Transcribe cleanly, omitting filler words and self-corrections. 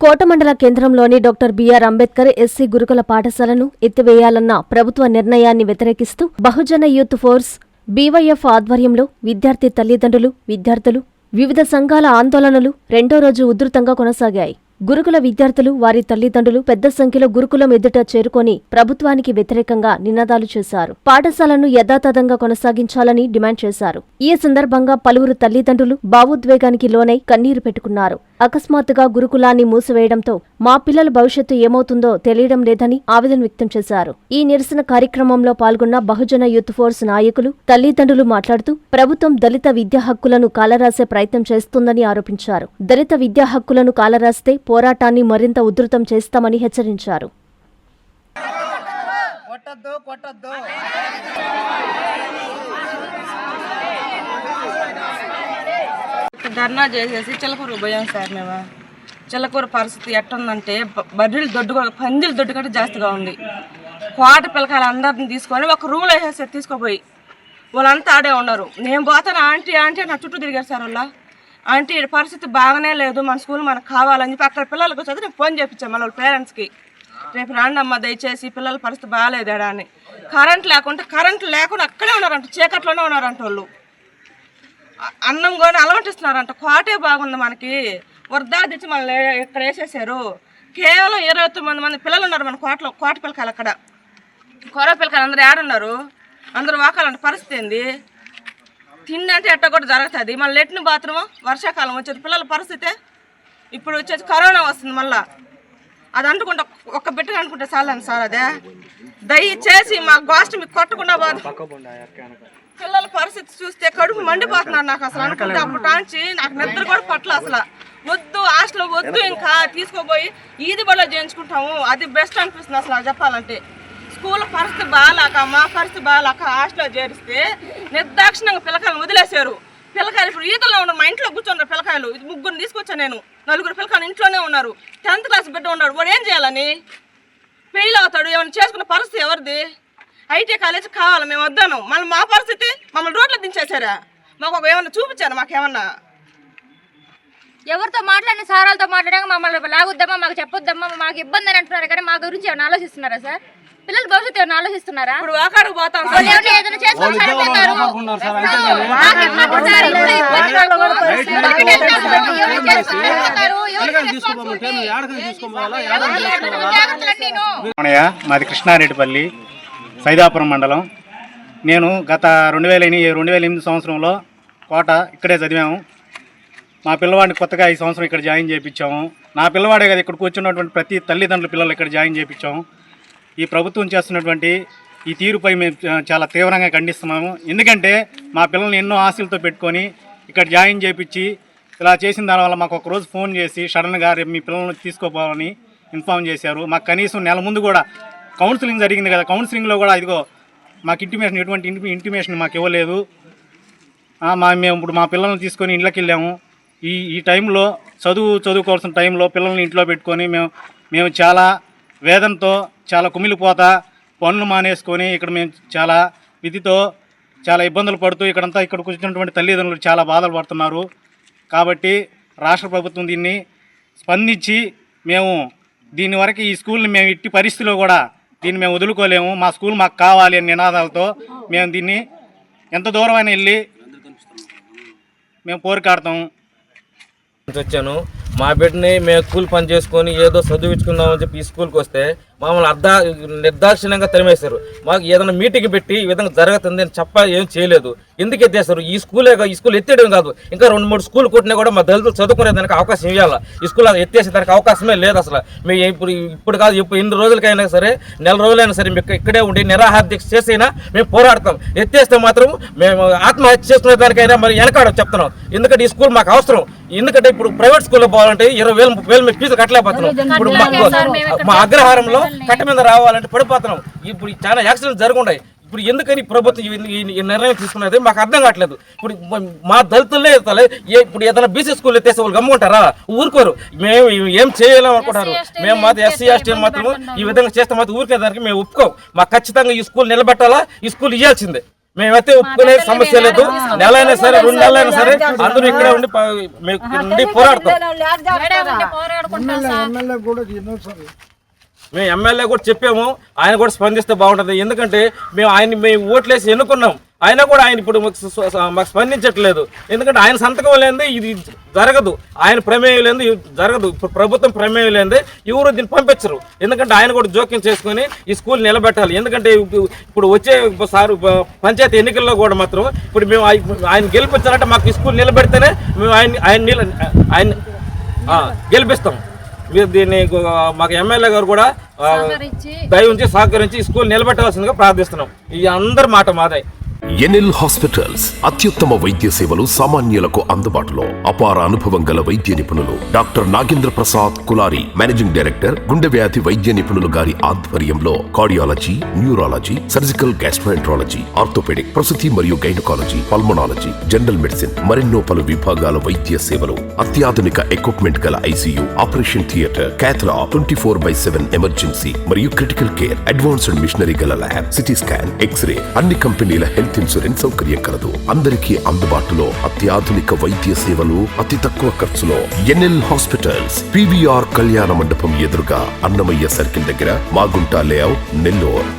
కోట మండల కేంద్రంలోని doctor BR Ambedkar SC గురుకుల పాఠశాలను ఎత్తివేయాలన్న ప్రభుత్వ నిర్ణయాన్ని వ్యతిరేకిస్తూ బహుజన యూత్ ఫోర్స్ బీవైఎఫ్ ఆధ్వర్యంలో విద్యార్థి తల్లిదండ్రులు, విద్యార్థులు, వివిధ సంఘాల ఆందోళనలు రెండో రోజు ఉధృతంగా కొనసాగాయి. గురుకుల విద్యార్థులు, వారి తల్లిదండ్రులు పెద్ద సంఖ్యలో గురుకులం ఎదుట చేరుకొని ప్రభుత్వానికి వ్యతిరేకంగా నినాదాలు చేశారు. పాఠశాలను యథాతథంగా కొనసాగించాలని డిమాండ్ చేశారు. ఈ సందర్భంగా పలువురు తల్లిదండ్రులు భావోద్వేగానికి లోనై కన్నీరు పెట్టుకున్నారు. అకస్మాత్తుగా గురుకులాన్ని మూసివేయడంతో మా పిల్లల భవిష్యత్తు ఏమవుతుందో తెలియడం లేదని ఆవేదన వ్యక్తం చేశారు. ఈ నిరసన కార్యక్రమంలో పాల్గొన్న బహుజన యూత్ ఫోర్స్ నాయకులు, తల్లిదండ్రులు మాట్లాడుతూ ప్రభుత్వం దళిత విద్యా హక్కులను కాలరాసే ప్రయత్నం చేస్తుందని ఆరోపించారు. దళిత విద్యా హక్కులను కాలరాస్తే పోరాటాన్ని మరింత ఉధృతం చేస్తామని హెచ్చరించారు. ధర్నా చేసేసి చిలకూరు పోయాం సార్. మేము చిలకూరు పరిస్థితి ఎట్టుందంటే బర్రెలు దొడ్డు, పందిల దొడ్డు కంటే జాస్తిగా ఉంది. కోట పిల్లకాయలు అందరిని తీసుకొని ఒక రూల్ వేసేసి తీసుకుపోయి వాళ్ళంతా ఆడే ఉన్నారు. నేను పోతాను ఆంటీ ఆంటీ నా చుట్టూ తిరిగారు సార్. వాళ్ళ ఆంటీ పరిస్థితి బాగానే లేదు, మన స్కూల్ మనకు కావాలని చెప్పి అక్కడ పిల్లలకు వచ్చి నేను ఫోన్ చేయించాను మన వాళ్ళ పేరెంట్స్కి. రేపు రాండమ్మ దయచేసి పిల్లల పరిస్థితి బాగాలేదా అని. కరెంట్ లేకుండా అక్కడే ఉన్నారంట, చీకట్లోనే ఉన్నారంట. వాళ్ళు అన్నం కూడా అలవాటిస్తున్నారంట. కోటే బాగుంది మనకి, వరదా తెచ్చి మనల్ని ఇక్కడ వేసేసారు. కేవలం 29 మంది పిల్లలు ఉన్నారు మన కోట పిల్లకాయలు. అక్కడ కొర పిల్లకాయలు అందరూ ఏడున్నారు, అందరూ వాకాలంటే పరిస్థితి ఏంది? తిండి అంటే ఎట్ట కూడా జరుగుతుంది. మళ్ళీ లెట్రిన్ బాత్రూమ్ వర్షాకాలం వచ్చేది పిల్లల పరిస్థితే. ఇప్పుడు వచ్చేది కరోనా వస్తుంది, మళ్ళీ అది అంటుకుంటా ఒక్క బిడ్డగా అనుకుంటే చాలని సార్. అదే దయచేసి మా గోష్ఠి మీకు కొట్టకుండా పోదు. పిల్లల పరిస్థితి చూస్తే కడుపు మండిపోతున్నారు నాకు అసలు. అనుకుంటే అప్పటాంచి నాకు నిద్ర కూడా పట్ల అసలు. వద్దు హాస్టల్ వద్దు, ఇంకా తీసుకోపోయి ఈది బడిలో చేయించుకుంటాము, అది బెస్ట్ అనిపిస్తుంది అసలు చెప్పాలంటే. స్కూల్ పరిస్థితి బాగాలేక, మా పరిస్థితి బాగాలేక హాస్టల్లో చేరిస్తే నిర్దాక్షిణంగా పిల్లకాయలు వదిలేశారు. పిల్లకాయలు ఇప్పుడు ఈతల్లో ఉన్నారు, మా ఇంట్లో కూర్చున్నారు పిల్లకాయలు. ఇది 3 తీసుకొచ్చాను నేను. 4 పిల్లకాయలు ఇంట్లోనే ఉన్నారు. 10th క్లాస్ బిడ్డ ఉన్నాడు, వాడు ఏం చేయాలని? ఫెయిల్ అవుతాడు. ఏమైనా చేసుకున్న పరిస్థితి ఎవరిది? ఐటీ కాలేజ్ కావాలి, మేము వద్దాను. మళ్ళీ మా పరిస్థితి మమ్మల్ని రోడ్లో దించేశారా? మాకు ఏమన్నా చూపించారు? మాకేమన్నా ఎవరితో మాట్లాడిన సారాలతో మాట్లాడాక మమ్మల్ని లాగుద్దామా, మాకు చెప్పొద్దామా, మాకు ఇబ్బంది అని అంటున్నారు. కానీ మా గురించి ఏమైనా ఆలోచిస్తున్నారా సార్? పిల్లల భవిష్యత్తు ఏమైనా ఆలోచిస్తున్నారా? ఇప్పుడు వాకాడికి పోతాం మాది కృష్ణారెడ్డిపల్లి, సైదాపురం మండలం. నేను గత 2008 సంవత్సరంలో కోట ఇక్కడే చదివాము. మా పిల్లవాడిని కొత్తగా ఈ సంవత్సరం ఇక్కడ జాయిన్ చేయించాము. నా పిల్లవాడే కదా ఇక్కడికి వచ్చినటువంటి ప్రతి తల్లిదండ్రుల పిల్లలు ఇక్కడ జాయిన్ చేయించాము. ఈ ప్రభుత్వం చేస్తున్నటువంటి ఈ తీరుపై మేము చాలా తీవ్రంగా ఖండిస్తున్నాము. ఎందుకంటే మా పిల్లల్ని ఎన్నో ఆశలతో పెట్టుకొని ఇక్కడ జాయిన్ చేయించి ఇలా చేసిన దానివల్ల మాకు ఒకరోజు ఫోన్ చేసి సడన్గా రేపు మీ పిల్లల్ని తీసుకోపోవాలని ఇన్ఫామ్ చేశారు. మాకు కనీసం నెల ముందు కూడా కౌన్సిలింగ్ జరిగింది కదా, కౌన్సిలింగ్లో కూడా ఇదిగో మాకు ఎటువంటి ఇంటిమేషన్ మాకు ఇవ్వలేదు. మేము ఇప్పుడు మా పిల్లల్ని తీసుకొని ఇంట్లోకి వెళ్ళాము. ఈ టైంలో చదువుకోవాల్సిన టైంలో పిల్లల్ని ఇంట్లో పెట్టుకొని మేము చాలా వేదనతో, చాలా కుమిలిపోతా పనులు మానేసుకొని ఇక్కడ మేము చాలా విధితో చాలా ఇబ్బందులు పడుతూ ఇక్కడికి వచ్చినటువంటి తల్లిదండ్రులు చాలా బాధలు పడుతున్నారు. కాబట్టి రాష్ట్ర ప్రభుత్వం దీన్ని స్పందించి మేము దీని వరకు ఈ స్కూల్ని మేము ఇట్టి పరిస్థితిలో కూడా దీన్ని మేము వదులుకోలేము, మా స్కూల్ మాకు కావాలి అనే నినాదాలతో మేము దీన్ని ఎంత దూరమైనా వెళ్ళి మేము పోరాడతాము. వచ్చాను. మా బిడ్డని మేము స్కూల్ పని చేసుకొని ఏదో చదివించుకుందామని చెప్పి ఈ స్కూల్కి వస్తే మమ్మల్ని నిర్దాక్షిణ్యంగా తరిమేశారు. మాకు ఏదైనా మీటింగ్ పెట్టి ఈ విధంగా జరుగుతుంది అని ఏం చేయలేదు. ఎందుకు ఎత్తేస్తారు? ఈ స్కూల్ ఎత్తేయడం కాదు, ఇంకా 2-3 స్కూల్ కొట్టినా కూడా మా దళితులు చదువుకునేదానికి అవకాశం ఇవ్వాలి. ఈ స్కూల్ చేసేదానికి అవకాశమే లేదు అసలు. మేము ఇప్పుడు కాదు, ఎన్ని రోజులకైనా సరే, నెల రోజులైనా సరే మేము ఇక్కడే ఉండి నిరాహార దీక్ష చేసైనా మేము పోరాడతాం. ఎత్తేస్తే మాత్రం మేము ఆత్మహత్య చేసుకునే దానికైనా మరి వెనకాడ చెప్తున్నాం. ఎందుకంటే ఈ స్కూల్ మాకు అవసరం. ఎందుకంటే ఇప్పుడు ప్రైవేట్ స్కూల్లో పోవాలంటే 20,000-30,000 మేము ఫీజు కట్టలేకపోతున్నాం. ఇప్పుడు మా అగ్రహారంలో కట్ట మీద రావాలంటే పడిపోతున్నాం. ఇప్పుడు చాలా యాక్సిడెంట్ జరుగుంటాయి. ఇప్పుడు ఎందుకని ప్రభుత్వం ఈ నిర్ణయం తీసుకున్నది మాకు అర్థం కావట్లేదు. ఇప్పుడు మా దళితులనే ఇప్పుడు ఏదైనా బీసీ స్కూల్ ఎత్తేస్తే వాళ్ళు గమ్ముకుంటారా? ఊరుకోరు. మేము ఏం చేయలేము అనుకుంటారు. మేము మాత్రం ఎస్సీ ఎస్టీ మాత్రం ఈ విధంగా చేస్తే మాత్రం ఊరికే దానికి మేము ఒప్పుకోం. మాకు ఖచ్చితంగా ఈ స్కూల్ నిలబెట్టాలా, ఈ స్కూల్ ఇవ్వాల్సిందే. మేమైతే ఒప్పుకునే సమస్య లేదు. నెలైనా సరే 2 నెలలైనా సరే అందరూ ఇక్కడే ఉండి పోరాడతాం. మేము ఎమ్మెల్యే కూడా చెప్పాము, ఆయన కూడా స్పందిస్తే బాగుంటుంది. ఎందుకంటే మేము ఓట్లేసి ఎన్నుకున్నాం, ఆయన కూడా ఆయన ఇప్పుడు మాకు స్పందించట్లేదు. ఎందుకంటే ఆయన సంతకం లేనిది ఇది జరగదు, ఆయన ప్రమేయం లేనిది జరగదు. ఇప్పుడు ప్రభుత్వం ప్రమేయం లేనిది ఎవరు దీన్ని పంపించరు. ఎందుకంటే ఆయన కూడా జోక్యం చేసుకుని ఈ స్కూల్ నిలబెట్టాలి. ఎందుకంటే ఇప్పుడు వచ్చే పంచాయతీ ఎన్నికల్లో కూడా మాత్రం ఇప్పుడు మేము ఆయన గెలిపించాలంటే మాకు ఈ స్కూల్ నిలబెడితేనే మేము ఆయన గెలిపిస్తాం. మీరు దీన్ని మాకు ఎమ్మెల్యే గారు కూడా దయ ఉంచి సహకరించి ఈ స్కూల్ నిలబెట్టాల్సిందిగా ప్రార్థిస్తున్నాం. ఈ అందరి మాట మాదే. ఎన్ఎల్ హాస్పిటల్స్ అత్యుత్తమ వైద్య సేవలు సామాన్యులకు అందుబాటులో. అపార అనుభవం గల వైద్య నిపుణులు doctor Nagendra Prasad Kulari, managing director, గుండె వ్యాధి వైద్య నిపుణులు గారి ఆధ్వర్యంలో cardiology, neurology, surgical gastroenterology, orthopaedic, ప్రసూతి మరియు గైనకాలజీ, పల్మనాలజీ, జనరల్ మెడిసిన్ మరెన్నో పలు విభాగాల వైద్య సేవలు. అత్యాధునిక ఎక్విప్మెంట్ గల ఐసీయూ, ఆపరేషన్ థియేటర్, క్యాథ్లా, 24/7 ఎమర్జెన్సీ మరియు క్రిటికల్ కేర్, అడ్వాన్స్డ్ మిషనరీ గల ల్యాబ్, సిటీ స్కాన్, ఎక్స్రే, అన్ని కంపెనీల హెల్త్ ఇన్సూరెన్స్ సౌకర్యం కలదు. అందరికీ అందుబాటులో అత్యాధునిక వైద్య సేవలు అతి తక్కువ ఖర్చులో. ఎన్ఎల్ హాస్పిటల్స్, పివిఆర్ కళ్యాణ మండపం ఎదురుగా, అన్నమయ్య సర్కిల్ దగ్గర, మాగుంట లేఅవుట్, నెల్లూరు.